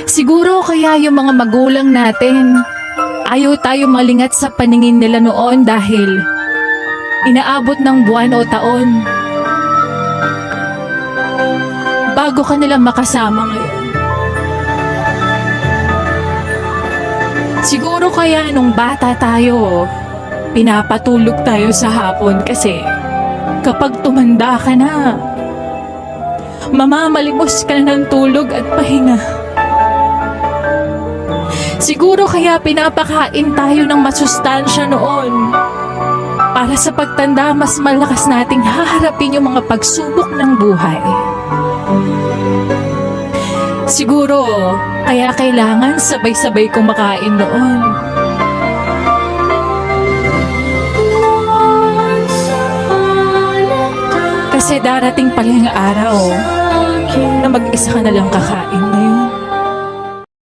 Siguro kaya yung mga magulang natin, ayaw tayo malingat sa paningin nila noon dahil inaabot ng buwan o taon bago ka nila makasama ngayon. Siguro kaya nung bata tayo, pinapatulog tayo sa hapon kasi kapag tumanda ka na, mamamalimos ka na ng tulog at pahinga. Siguro kaya pinapakain tayo ng masustansya noon para sa pagtanda mas malakas nating haharapin yung mga pagsubok ng buhay. Siguro kaya kailangan sabay-sabay kumakain noon. Kasi darating pala yung araw na mag-isa ka na lang kakain ngayon.